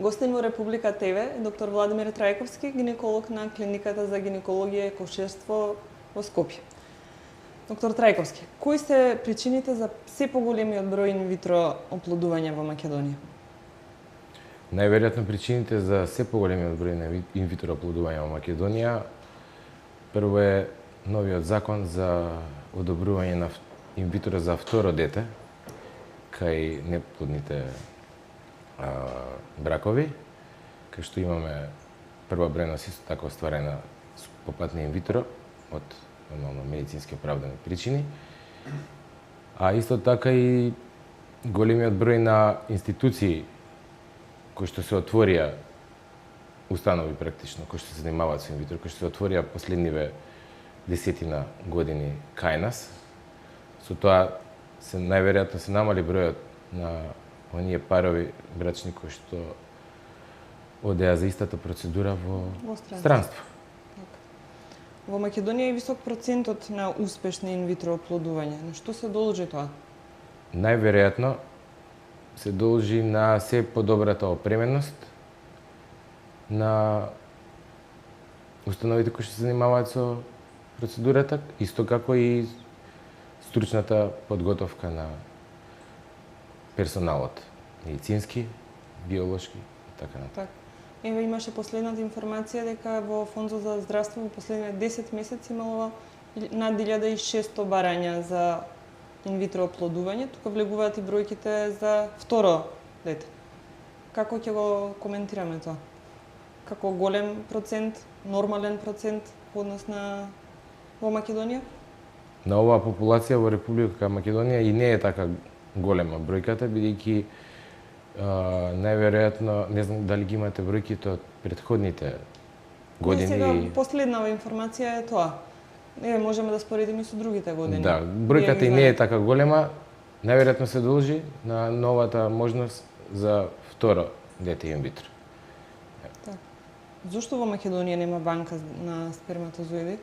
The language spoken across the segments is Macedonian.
Гостин во Република ТВ е доктор Владимир Трајковски, гинеколог на Клиниката за гинекологија и акушерство во Скопје. Доктор Трајковски, кои се причините за се поголемиот број инвитро оплодувања во Македонија? Најверојатно причините за се поголемиот број на инвитро оплодувања во Македонија прво е новиот закон за одобрување на инвитро за второ дете кај неплодните бракови, кај што имаме прва брејност исто така остварена по пат на инвитро од нормално медицински оправдани причини, а исто така и големиот број на институции кои што се отворија, установи практично, кои што се занимаваат со инвитро, кои што се отворија последниве десетина години кај нас. Со тоа се најверојатно се намали бројот на оние парови брачни кои што одеа за истата процедура во странство. Во Македонија е висок процентот на успешни инвитро оплодувања. На што се должи тоа? Најверојатно се должи на се подобрата опременост на установите кои што се занимаваат со процедурата, исто како и стручната подготовка на персоналот, медицински, биолошки и така натаму. Еве имаше последната информација дека во Фондот за здравство во последните 10 месеци имало над 1600 барања за инвитро оплодување, тука влегуваат и бројките за второ дете. Како ќе го коментираме тоа? Како голем процент, нормален процент однос на во Македонија? На оваа популација во Република Македонија и не е така голема бројката, бидејќи најверојатно, не знам дали ги имате бројките од претходните години. Сега последнава информација е тоа. Можеме да споредиме и со другите години. Да, бројката и не е така голема, најверојатно се должи на новата можност за второ дете инвитро. Зошто во Македонија нема банка на сперматозоиди?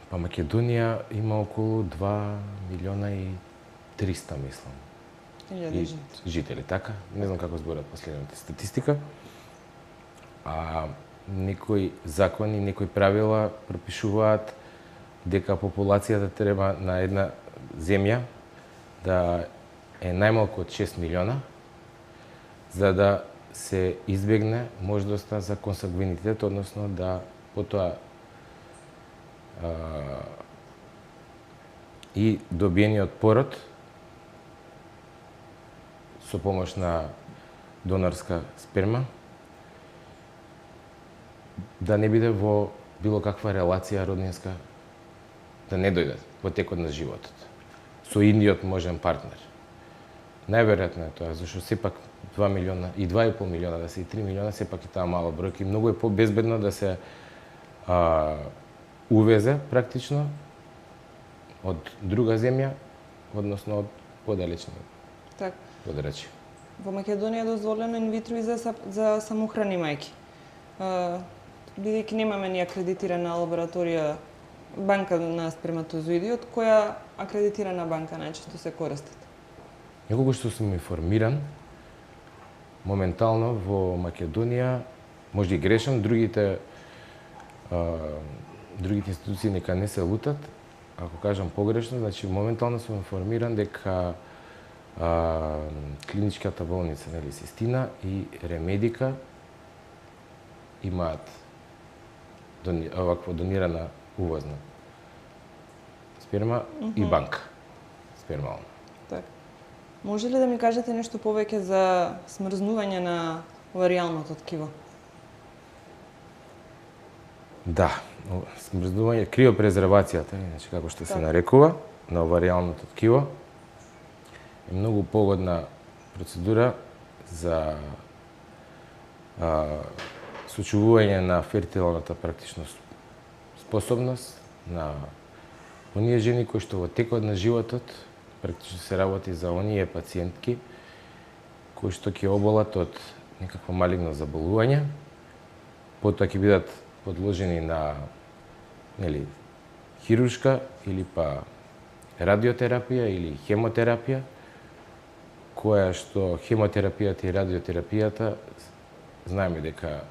Па Македонија има околу 2 милиона и 300, мислам. Жители, така? Не знам како зборат последната статистика. А некои закони, некои правила пропишуваат дека популацијата треба на една земја да е најмалку од 6 милиона, за да се избегне можноста за консангвинитет, односно да потоа и добиениот пород со помош на донорска сперма да не биде во било каква релација роднинска, да не дојдат во текот на животот со идниот можен партнер. Најверојатно е тоа, зашто сепак 2 милиона и 2,5 милиона, да се и 3 милиона, сепак и таа мала бројка, и многу е побезбедно да се увезе практично од друга земја, односно од подалечни подрачја. Во Македонија е дозволено инвитро и за самохрани мајки. Бидејќи немаме ни акредитирана лабораторија, банка на сперматозоиди, од која акредитирана банка најчесто се користат? Неколку што сум информиран, моментално во Македонија, може и грешам, другите институции нека не се лутат, ако кажам погрешно, значи моментално сум информиран дека клиничката болница Систина и Ремедика имаат оваква донирана увозна сперма и банка спермална. Може ли да ми кажете нешто повеќе за смрзнување на оваријалното ткиво? Да, смрзнување, криопрезервацијата, иначе како што се нарекува, на оваријалното ткиво е многу погодна процедура за сочувување на фертилната практично способност на оние жени кои што во текот на животот практично се работи за оние пациентки кои што ќе оболат од некакво малигно заболување, потоа ќе бидат подложени на хируршка или па радиотерапија или хемотерапија која што хемотерапијата и радиотерапијата, знаеме дека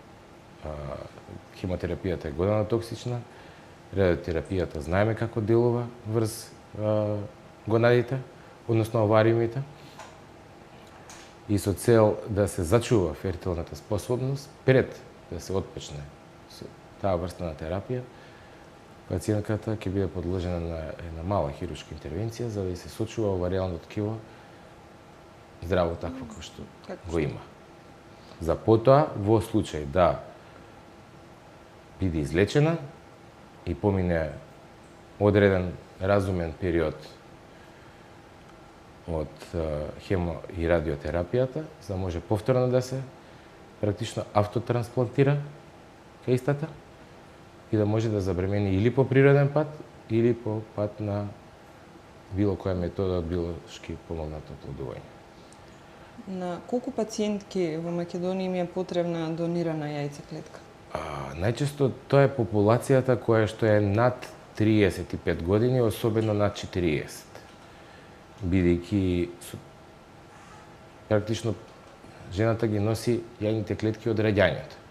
хемотерапијата е година токсична, радиотерапијата знаеме како делува врз гонадите, односно овариумите. И со цел да се зачува фертилната способност, пред да се отпочне таа врста на терапија, пациентката ќе биде подложена на една мала хируршка интервенција за да се сочува оваријалното ткиво здраво такво како што го има. За потоа, во случај да биде излечена и помине одреден разумен период од хемо и радиотерапијата, за да може повторно да се практично автотрансплантира кај истата и да може да забремени или по природен пат, или по пат на било која метода од биолошки помогнато оплодување. На колку пациентки во Македонија им е потребна донирана јајцеклетка? Најчесто тоа е популацијата која што е над 35 години, особено над 40. Бидејќи практично жената ги носи јајните клетки од раѓањето.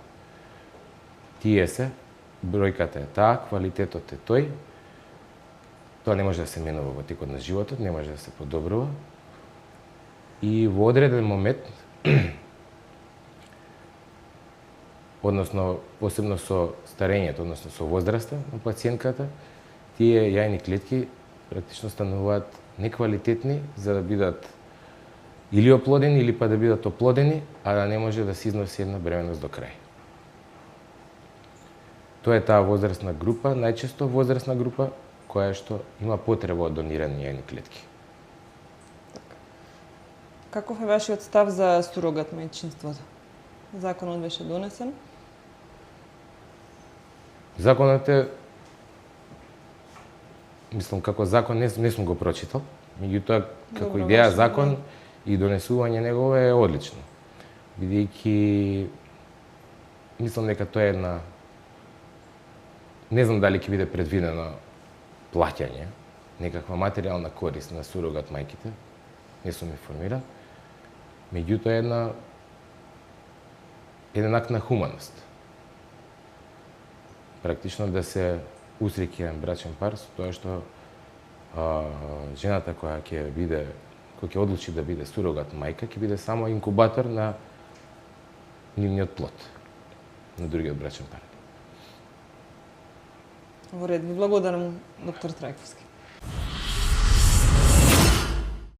Тие се, бројката е таа, квалитетот е тој. Тоа не може да се менува во текот на животот, не може да се подобрува. И во одреден момент, односно посебно со старењето, односно со возраста на пациентката, тие јајни клетки практично стануваат неквалитетни за да бидат или оплодени или па да бидат оплодени, а да не може да се износи една бременност до крај. Тоа е таа возрастна група, најчесто возрастна група која што има потреба од донирани јајни клетки. Каков е вашиот став за сурогат мајчинството? Законот беше донесен? Законот е, мислам, како закон не сум го прочитал, меѓутоа како идеја закон и донесување негово е одлично. Бидејќи мислам дека тоа е една, не знам дали ќе биде предвидено плаќање, некаква материјална корист на сурогат мајките, не сум информиран. Меѓутоа е еден акт на хуманост. Практично да се усреќи еден брачен пар со тоа што жената која ќе одлучи да биде сурогат мајка, ќе биде само инкубатор на нивниот плод, на другиот брачен пар. Во ред, ви благодарам, доктор Трајковски.